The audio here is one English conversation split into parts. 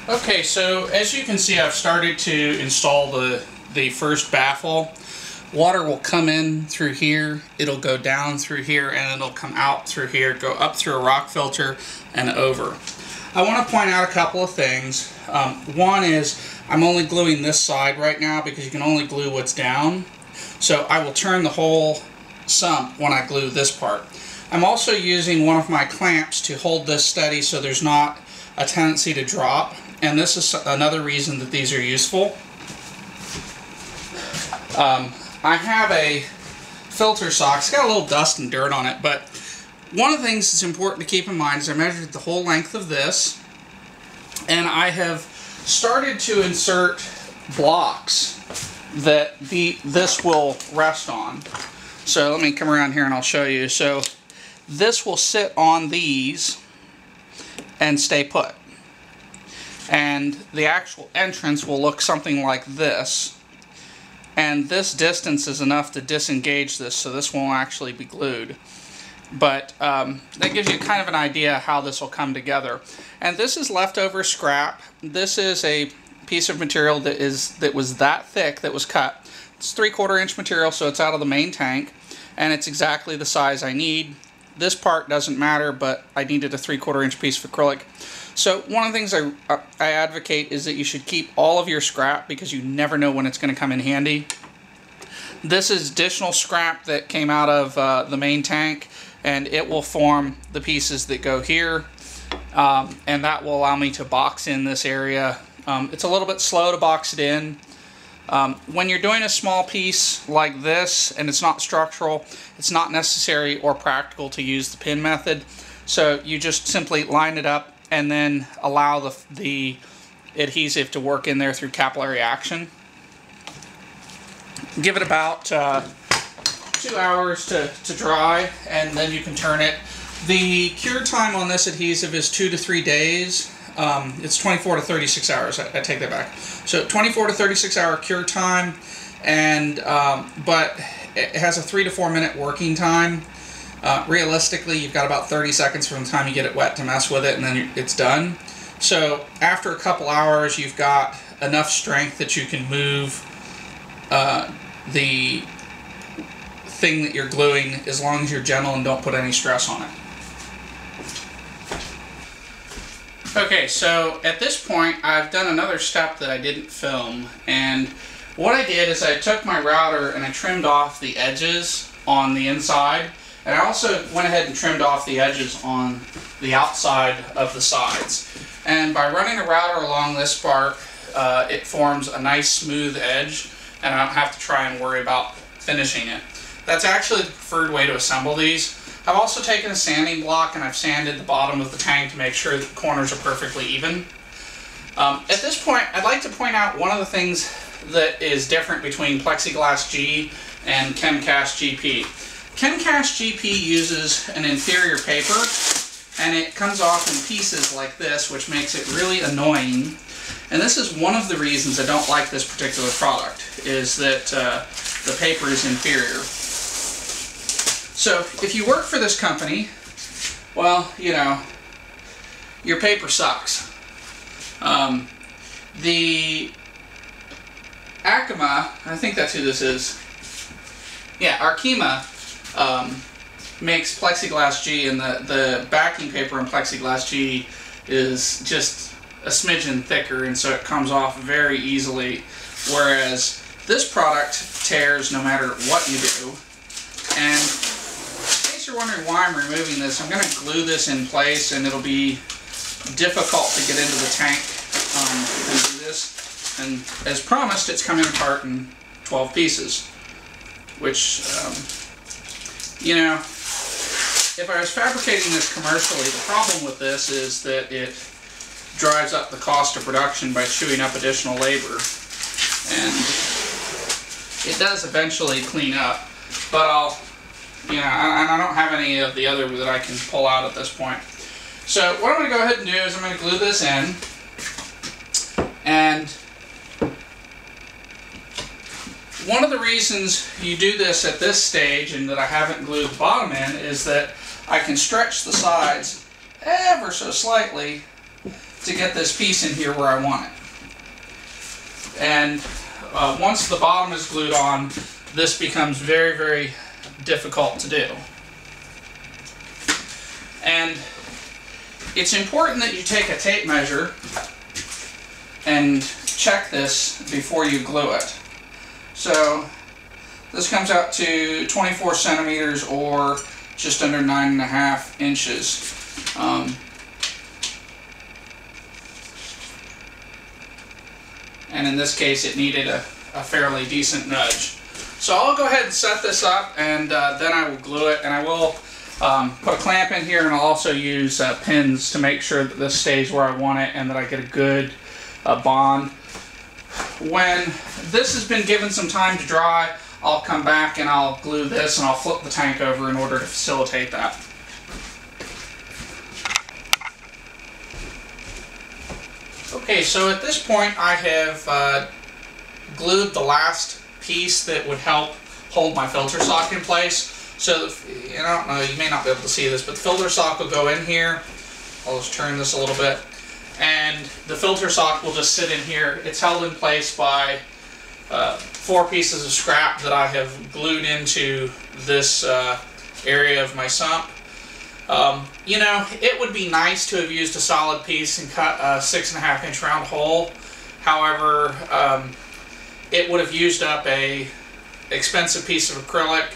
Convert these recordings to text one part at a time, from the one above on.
Okay, so as you can see, I've started to install the first baffle. Water will come in through here, it'll go down through here, and it'll come out through here, go up through a rock filter and over. I want to point out a couple of things. One is I'm only gluing this side right now because you can only glue what's down. So I will turn the whole sump when I glue this part. I'm also using one of my clamps to hold this steady so there's not a tendency to drop, and this is another reason that these are useful. I have a filter sock. It's got a little dust and dirt on it, but one of the things that's important to keep in mind is I measured the whole length of this, and I have started to insert blocks that this will rest on. So let me come around here and I'll show you. So this will sit on these and stay put. And the actual entrance will look something like this. And this distance is enough to disengage this, so this won't actually be glued. But that gives you kind of an idea how this will come together. And this is leftover scrap. This is a piece of material that was that thick that was cut. It's 3/4 inch material, so it's out of the main tank, and it's exactly the size I need. This part doesn't matter, but I needed a 3/4 inch piece of acrylic. So one of the things I advocate is that you should keep all of your scrap because you never know when it's going to come in handy. This is additional scrap that came out of the main tank, and it will form the pieces that go here, and that will allow me to box in this area. It's a little bit slow to box it in. When you're doing a small piece like this and it's not structural, it's not necessary or practical to use the pin method. So you just simply line it up and then allow the adhesive to work in there through capillary action. Give it about 2 hours to dry, and then you can turn it. The cure time on this adhesive is 2 to 3 days. It's 24 to 36 hours. I take that back. So 24 to 36 hour cure time, and but it has a 3 to 4 minute working time. Realistically, you've got about 30 seconds from the time you get it wet to mess with it, and then it's done. So after a couple hours, you've got enough strength that you can move the thing that you're gluing, as long as you're gentle and don't put any stress on it. Okay, so at this point I've done another step that I didn't film, and what I did is I took my router and I trimmed off the edges on the inside, and I also went ahead and trimmed off the edges on the outside of the sides. And by running the router along this part, it forms a nice smooth edge, and I don't have to try and worry about finishing it. That's actually the preferred way to assemble these. I've also taken a sanding block and I've sanded the bottom of the tank to make sure that the corners are perfectly even. At this point, I'd like to point out one of the things that is different between Plexiglass G and Chemcast GP. Chemcast GP uses an inferior paper, and it comes off in pieces like this, which makes it really annoying. And this is one of the reasons I don't like this particular product, is that the paper is inferior. So if you work for this company, well, you know, your paper sucks. The Acima, I think that's who this is. Yeah, Arkema makes Plexiglass G, and the backing paper in Plexiglass G is just a smidgen thicker, and so it comes off very easily, whereas this product tears no matter what you do. And in case you're wondering why I'm removing this, I'm going to glue this in place, and it'll be difficult to get into the tank and do this. And as promised, it's coming apart in 12 pieces, which, you know, if I was fabricating this commercially, the problem with this is that it drives up the cost of production by chewing up additional labor, and it does eventually clean up, but I don't have any of the other that I can pull out at this point. So what I'm going to go ahead and do is I'm going to glue this in, and one of the reasons you do this at this stage and that I haven't glued the bottom in is that I can stretch the sides ever so slightly to get this piece in here where I want it. And once the bottom is glued on, this becomes very, very difficult to do. And it's important that you take a tape measure and check this before you glue it. So this comes out to 24 centimeters or just under 9.5 inches. And in this case it needed a fairly decent nudge. So I'll go ahead and set this up, and then I will glue it, and I will put a clamp in here, and I'll also use pins to make sure that this stays where I want it and that I get a good bond. When this has been given some time to dry, I'll come back and I'll glue this, and I'll flip the tank over in order to facilitate that. Okay, so at this point I have glued the last piece that would help hold my filter sock in place. So, I don't know, you may not be able to see this, but the filter sock will go in here. I'll just turn this a little bit. And the filter sock will just sit in here. It's held in place by 4 pieces of scrap that I have glued into this area of my sump. You know, it would be nice to have used a solid piece and cut a 6.5 inch round hole. However, it would have used up a expensive piece of acrylic,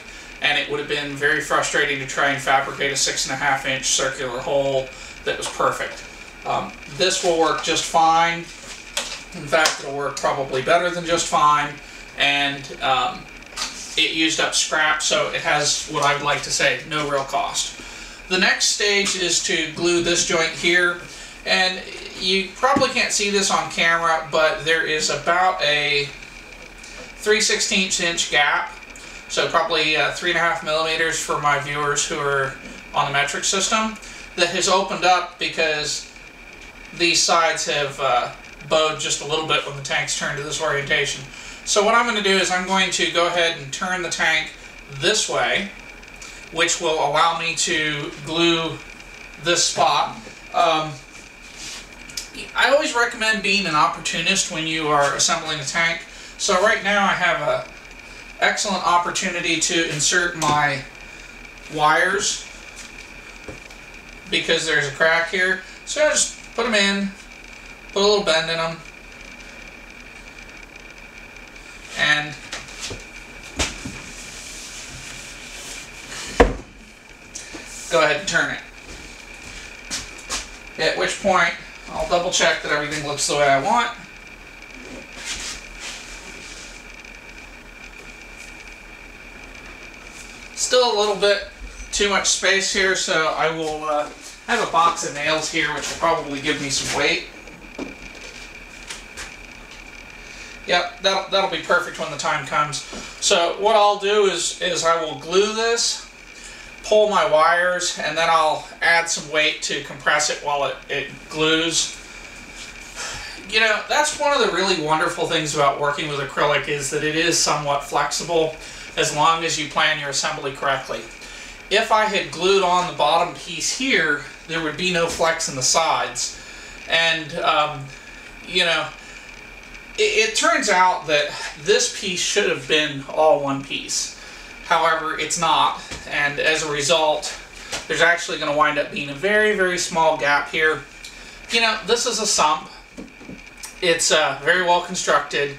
and it would have been very frustrating to try and fabricate a 6.5 inch circular hole that was perfect. This will work just fine. In fact, it'll work probably better than just fine, and it used up scrap, so it has, what I would like to say, no real cost. The next stage is to glue this joint here, and you probably can't see this on camera, but there is about a 3/16 inch gap, so probably 3.5 millimeters for my viewers who are on the metric system, that has opened up because these sides have bowed just a little bit when the tank's turned to this orientation. So what I'm going to do is I'm going to go ahead and turn the tank this way, which will allow me to glue this spot. I always recommend being an opportunist when you are assembling a tank. So right now I have an excellent opportunity to insert my wires because there's a crack here. So I just put them in, put a little bend in them, and go ahead and turn it. At which point I'll double check that everything looks the way I want. Still a little bit too much space here, so I will have a box of nails here, which will probably give me some weight. Yep, that'll be perfect when the time comes. So what I'll do is I will glue this, pull my wires, and then I'll add some weight to compress it while it glues. You know, that's one of the really wonderful things about working with acrylic, is that it is somewhat flexible as long as you plan your assembly correctly. If I had glued on the bottom piece here, there would be no flex in the sides. And, you know, it turns out that this piece should have been all one piece. However, it's not, and as a result, there's actually going to wind up being a very, very small gap here. You know, this is a sump. It's very well constructed,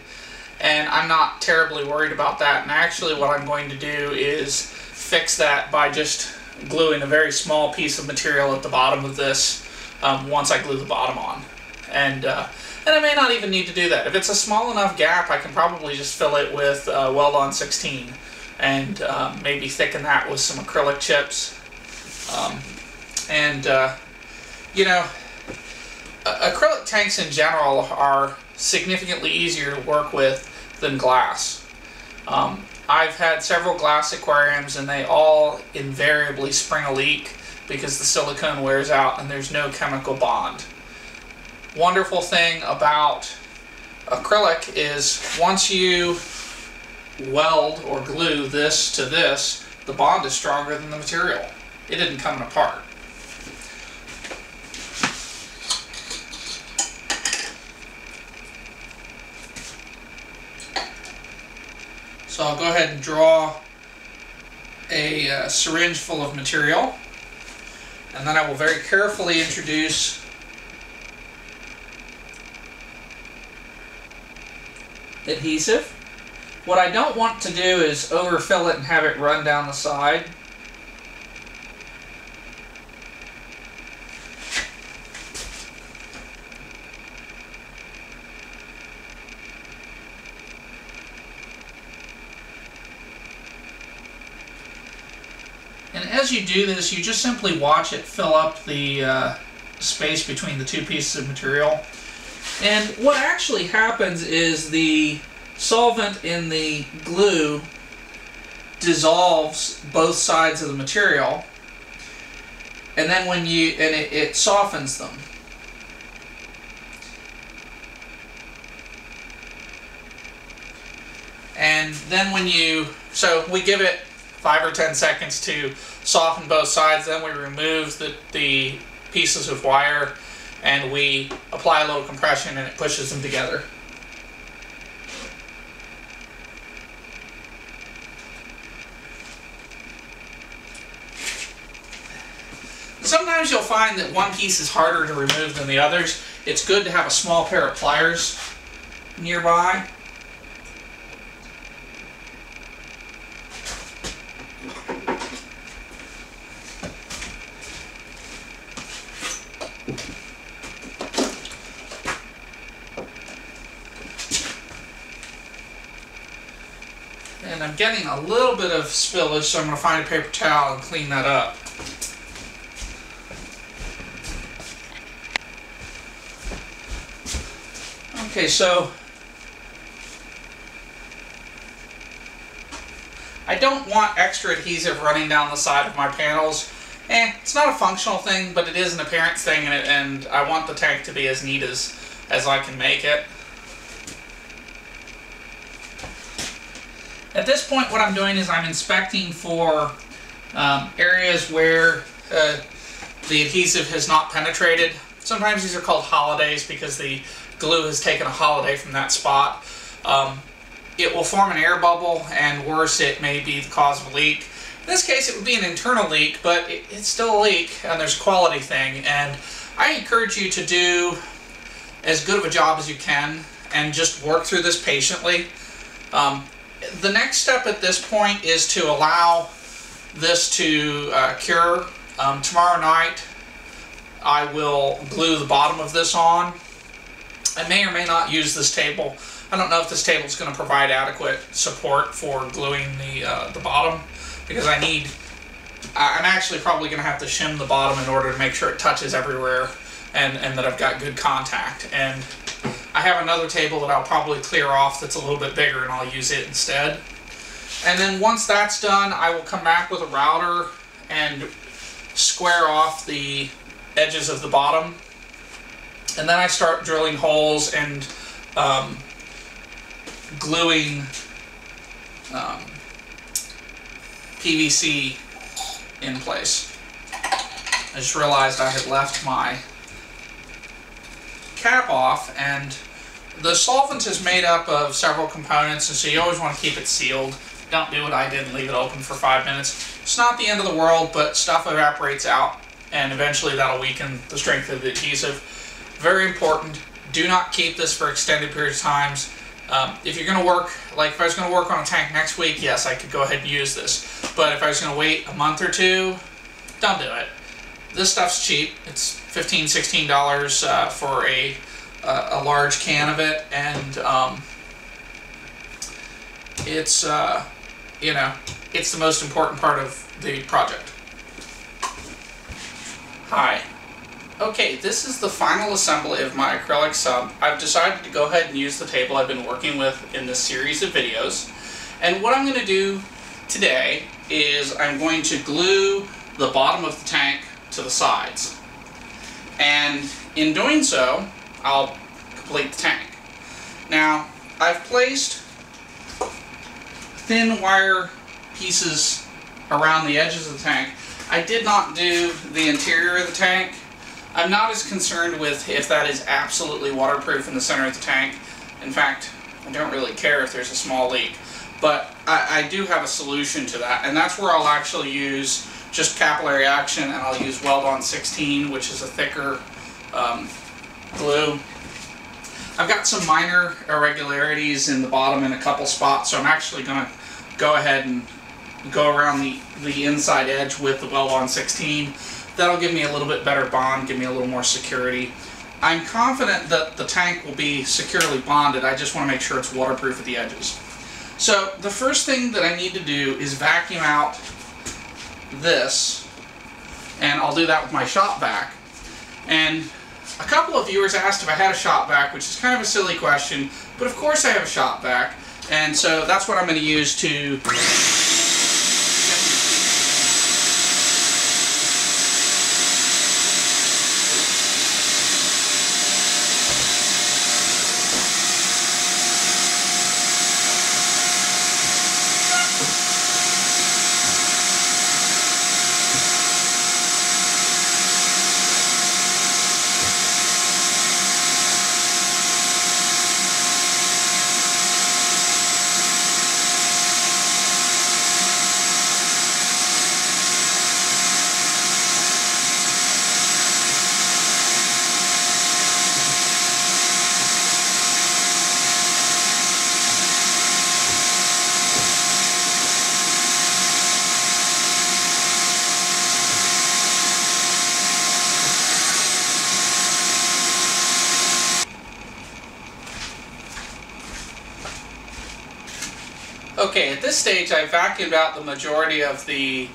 and I'm not terribly worried about that. And actually what I'm going to do is fix that by just gluing a very small piece of material at the bottom of this once I glue the bottom on. And I may not even need to do that. If it's a small enough gap, I can probably just fill it with weld-on 16 and maybe thicken that with some acrylic chips. You know, acrylic tanks in general are significantly easier to work with than glass. I've had several glass aquariums, and they all invariably spring a leak because the silicone wears out and there's no chemical bond. Wonderful thing about acrylic is once you weld or glue this to this, the bond is stronger than the material. It isn't coming apart. So I'll go ahead and draw a syringe full of material, and then I will very carefully introduce adhesive. What I don't want to do is overfill it and have it run down the side. And as you do this, you just simply watch it fill up the space between the two pieces of material. And what actually happens is the solvent in the glue dissolves both sides of the material, and then when it softens them. And then so we give it 5 or 10 seconds to soften both sides, then we remove the pieces of wire and we apply a little compression and it pushes them together. Sometimes you'll find that one piece is harder to remove than the others. It's good to have a small pair of pliers nearby. And I'm getting a little bit of spillage, so I'm going to find a paper towel and clean that up. Okay, so I don't want extra adhesive running down the side of my panels. It's not a functional thing, but it is an appearance thing, and I want the tank to be as neat as I can make it. At this point, what I'm doing is I'm inspecting for areas where the adhesive has not penetrated. Sometimes these are called holidays because the glue has taken a holiday from that spot. It will form an air bubble, and worse, it may be the cause of a leak. In this case, it would be an internal leak, but it's still a leak, and there's a quality thing. And I encourage you to do as good of a job as you can and just work through this patiently. The next step at this point is to allow this to cure. Tomorrow night I will glue the bottom of this on. I may or may not use this table. I don't know if this table is going to provide adequate support for gluing the bottom, because I'm actually probably going to have to shim the bottom in order to make sure it touches everywhere and that I've got good contact. And I have another table that I'll probably clear off that's a little bit bigger, and I'll use it instead. And then once that's done, I will come back with a router and square off the edges of the bottom. And then I start drilling holes and gluing PVC in place. I just realized I had left my cap off, and the solvent is made up of several components, and so you always want to keep it sealed. Don't do what I did and leave it open for 5 minutes. It's not the end of the world, but stuff evaporates out, and eventually that'll weaken the strength of the adhesive. Very important, do not keep this for extended periods of times. If you're going to work, like if I was going to work on a tank next week, yes, I could go ahead and use this. But if I was going to wait a month or two, don't do it. This stuff's cheap. It's $15, $16 for a large can of it, and it's you know, it's the most important part of the project. Hi. Okay, this is the final assembly of my acrylic sump. I've decided to go ahead and use the table I've been working with in this series of videos. And what I'm going to do today is I'm going to glue the bottom of the tank to the sides. And in doing so, I'll complete the tank. Now, I've placed thin wire pieces around the edges of the tank. I did not do the interior of the tank. I'm not as concerned with if that is absolutely waterproof in the center of the tank. In fact, I don't really care if there's a small leak. but I do have a solution to that, and that's where I'll actually use just capillary action, and I'll use weld on 16, which is a thicker glue. I've got some minor irregularities in the bottom in a couple spots, so I'm actually going to go ahead and go around the inside edge with the weld on 16. That'll give me a little bit better bond, give me a little more security. I'm confident that the tank will be securely bonded. I just want to make sure it's waterproof at the edges. So the first thing that I need to do is vacuum out this, and I'll do that with my shop vac. And a couple of viewers asked if I had a shop vac, which is kind of a silly question, but of course I have a shop vac, and so that's what I'm going to use to Okay, at this stage I've vacuumed out the majority of the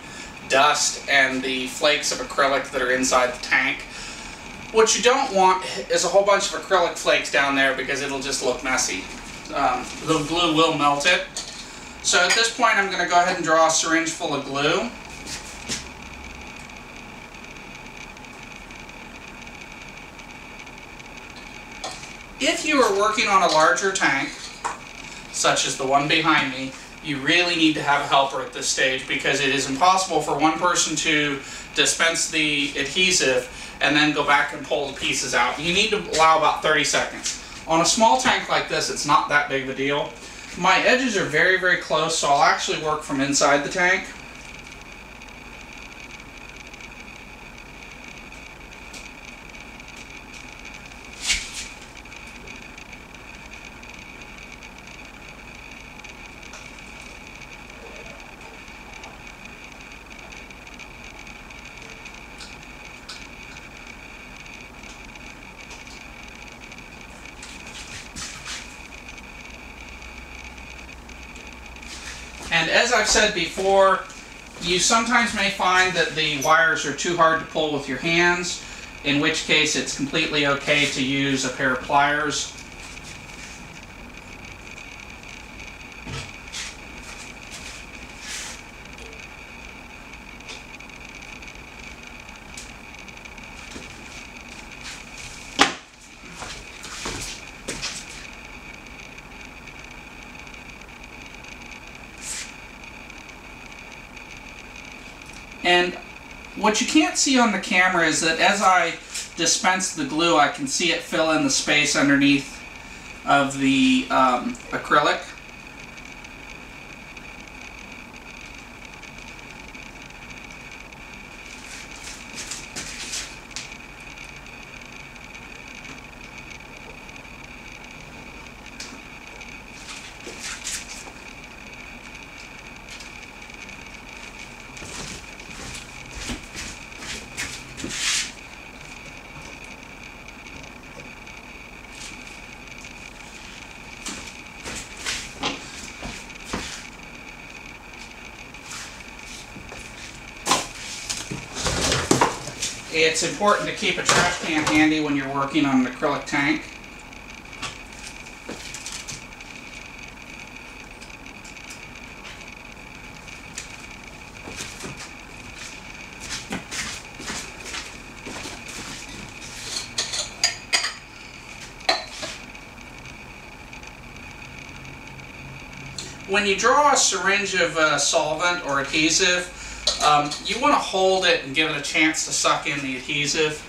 dust and the flakes of acrylic that are inside the tank. What you don't want is a whole bunch of acrylic flakes down there because it'll just look messy. The glue will melt it. So at this point I'm going to go ahead and draw a syringe full of glue. If you are working on a larger tank, such as the one behind me, you really need to have a helper at this stage because it is impossible for one person to dispense the adhesive and then go back and pull the pieces out. You need to allow about 30 seconds. On a small tank like this, it's not that big of a deal. My edges are very, very close, so I'll actually work from inside the tank. And as I've said before, you sometimes may find that the wires are too hard to pull with your hands, in which case it's completely okay to use a pair of pliers. And what you can't see on the camera is that as I dispense the glue, I can see it fill in the space underneath of the acrylic. It's important to keep a trash can handy when you're working on an acrylic tank. When you draw a syringe of solvent or adhesive, you want to hold it and give it a chance to suck in the adhesive.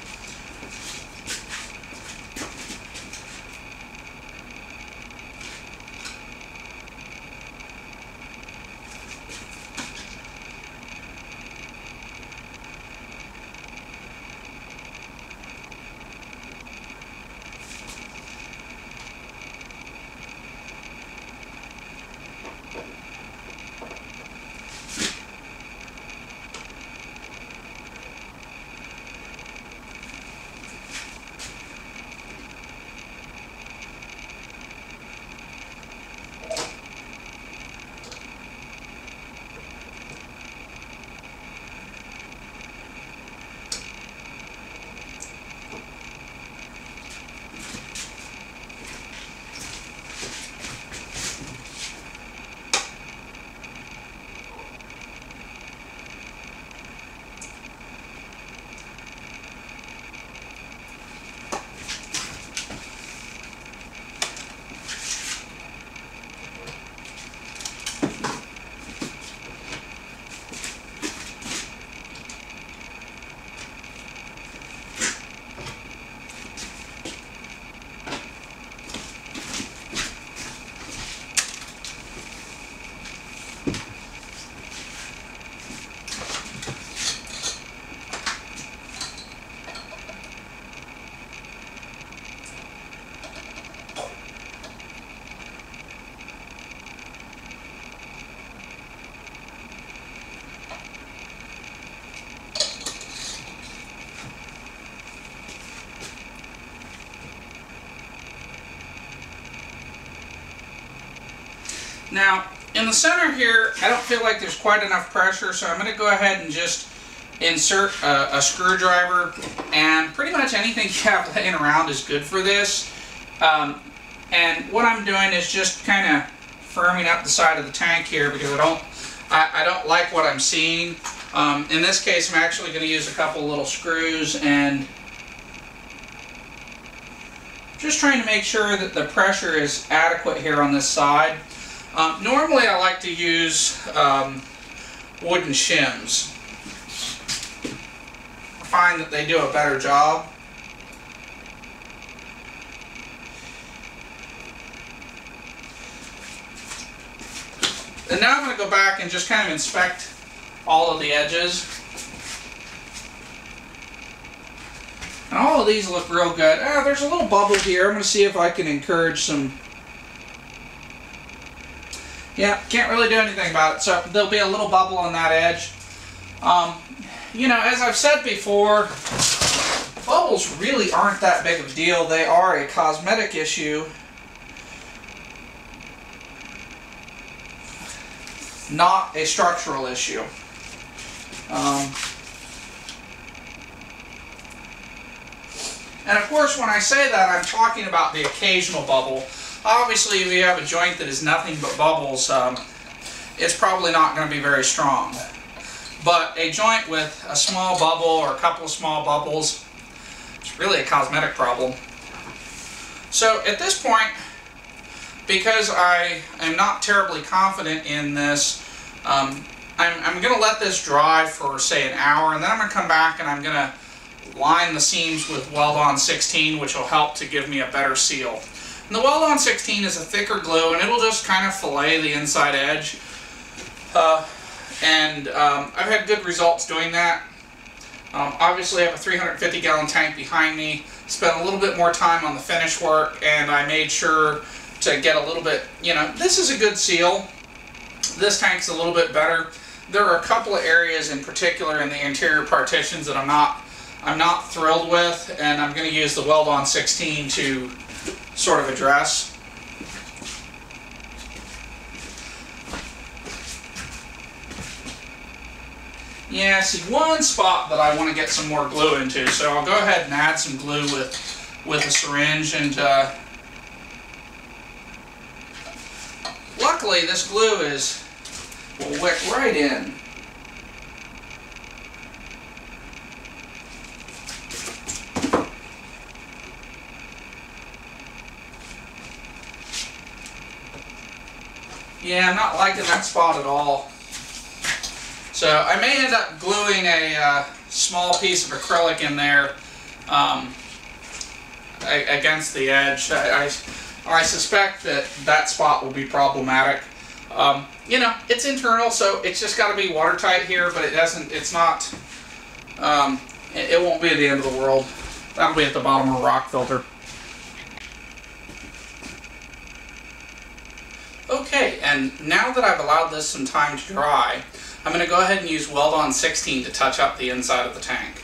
Now, in the center here, I don't feel like there's quite enough pressure, so I'm going to go ahead and just insert a screwdriver, and pretty much anything you have laying around is good for this. And what I'm doing is just kind of firming up the side of the tank here, because I don't like what I'm seeing. In this case, I'm actually going to use a couple little screws and just trying to make sure that the pressure is adequate here on this side. Normally I like to use wooden shims. I find that they do a better job. And now I'm going to go back and just kind of inspect all of the edges. And all of these look real good. There's a little bubble here. I'm going to see if I can encourage some. Yeah, can't really do anything about it. So there'll be a little bubble on that edge. You know, as I've said before, bubbles really aren't that big of a deal. They are a cosmetic issue, not a structural issue. And of course, when I say that, I'm talking about the occasional bubble. Obviously, if you have a joint that is nothing but bubbles, it's probably not going to be very strong. But a joint with a small bubble or a couple of small bubbles, it's really a cosmetic problem. So at this point, because I am not terribly confident in this, I'm going to let this dry for, say, an hour, and then I'm going to come back and I'm going to line the seams with Weld-On 16, which will help to give me a better seal. And the Weld-On 16 is a thicker glue, and it'll just kind of fillet the inside edge. I've had good results doing that. Obviously, I have a 350-gallon tank behind me. Spent a little bit more time on the finish work, and I made sure to get a little bit, you know, this is a good seal. This tank's a little bit better. There are a couple of areas in particular in the interior partitions that I'm not thrilled with, and I'm going to use the Weld-On 16 to sort of address. Yeah, see, one spot that I want to get some more glue into, so I'll go ahead and add some glue with a syringe, and luckily this glue will wick right in. Yeah, I'm not liking that spot at all. So I may end up gluing a small piece of acrylic in there against the edge. I suspect that spot will be problematic. You know, it's internal, so it's just got to be watertight here, but it's not, it won't be at the end of the world. That'll be at the bottom of a rock filter. Okay, and now that I've allowed this some time to dry, I'm going to go ahead and use Weld-On 16 to touch up the inside of the tank.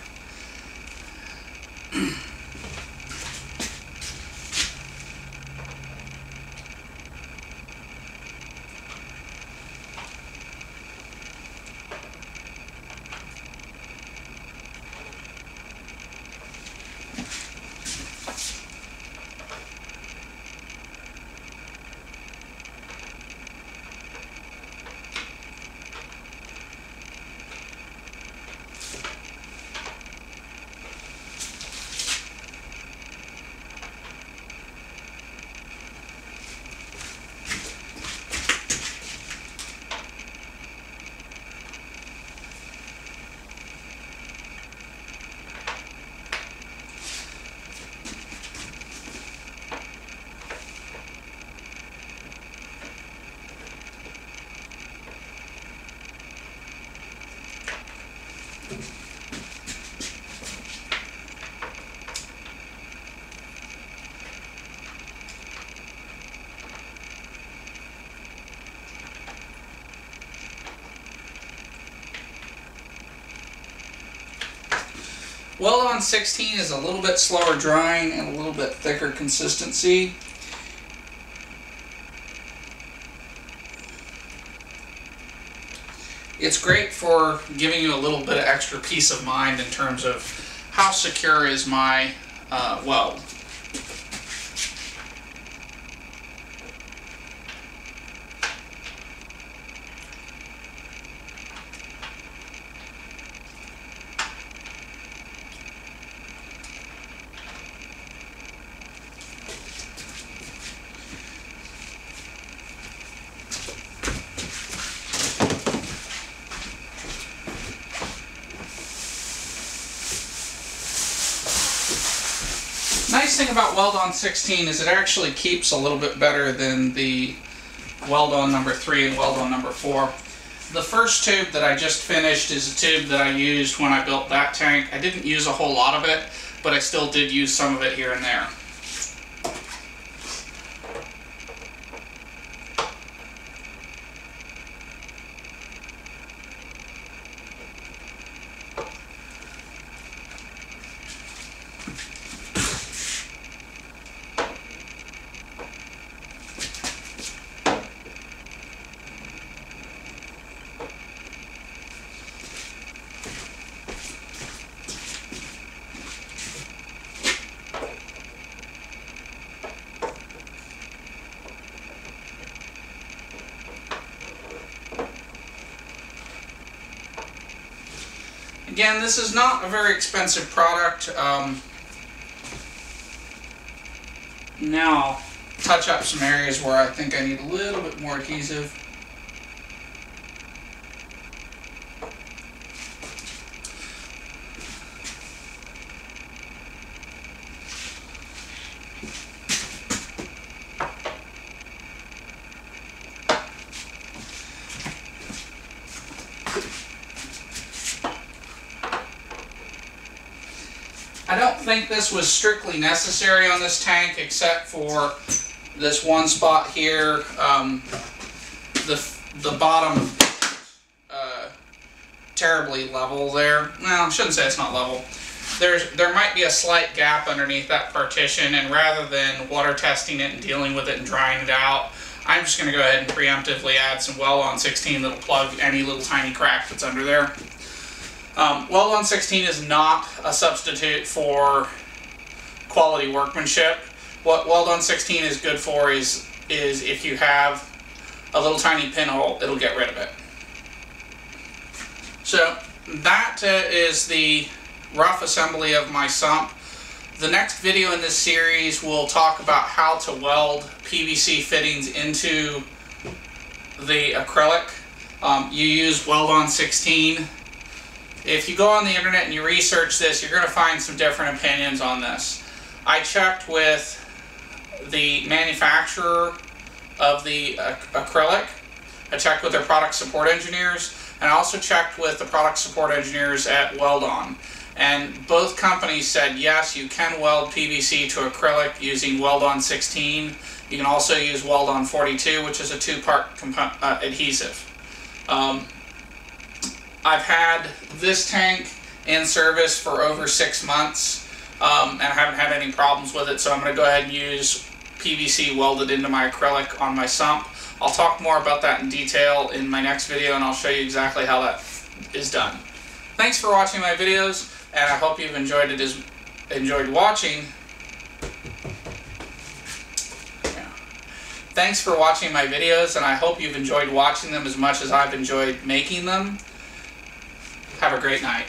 Weld-On 16 is a little bit slower drying and a little bit thicker consistency. It's great for giving you a little bit of extra peace of mind in terms of how secure is my weld. Nice thing about Weld-On 16 is it actually keeps a little bit better than the Weld-On number 3 and Weld-On number 4. The first tube that I just finished is a tube that I used when I built that tank. I didn't use a whole lot of it, but I still did use some of it here and there. Again, this is not a very expensive product. Now I'll touch up some areas where I think I need a little bit more adhesive. I don't think this was strictly necessary on this tank, except for this one spot here. The bottom terribly level there. Well, I shouldn't say it's not level. There might be a slight gap underneath that partition, and rather than water testing it and dealing with it and drying it out, I'm just going to go ahead and preemptively add some Weld-On 16 that'll plug any little tiny crack that's under there. Weld-On 16 is not a substitute for quality workmanship. What Weld-On 16 is good for is if you have a little tiny pinhole, it'll get rid of it. So that is the rough assembly of my sump. The next video in this series will talk about how to weld PVC fittings into the acrylic. You use Weld-On 16. If you go on the internet and you research this, you're going to find some different opinions on this. I checked with the manufacturer of the acrylic. I checked with their product support engineers, and I also checked with the product support engineers at Weld-On. And both companies said, yes, you can weld PVC to acrylic using Weld-On 16. You can also use Weld-On 42, which is a two-part adhesive. I've had this tank in service for over 6 months, and I haven't had any problems with it, so I'm going to go ahead and use PVC welded into my acrylic on my sump. I'll talk more about that in detail in my next video, and I'll show you exactly how that is done. Thanks for watching my videos, and I hope you've enjoyed watching. Thanks for watching my videos, and I hope you've enjoyed watching them as much as I've enjoyed making them. Have a great night.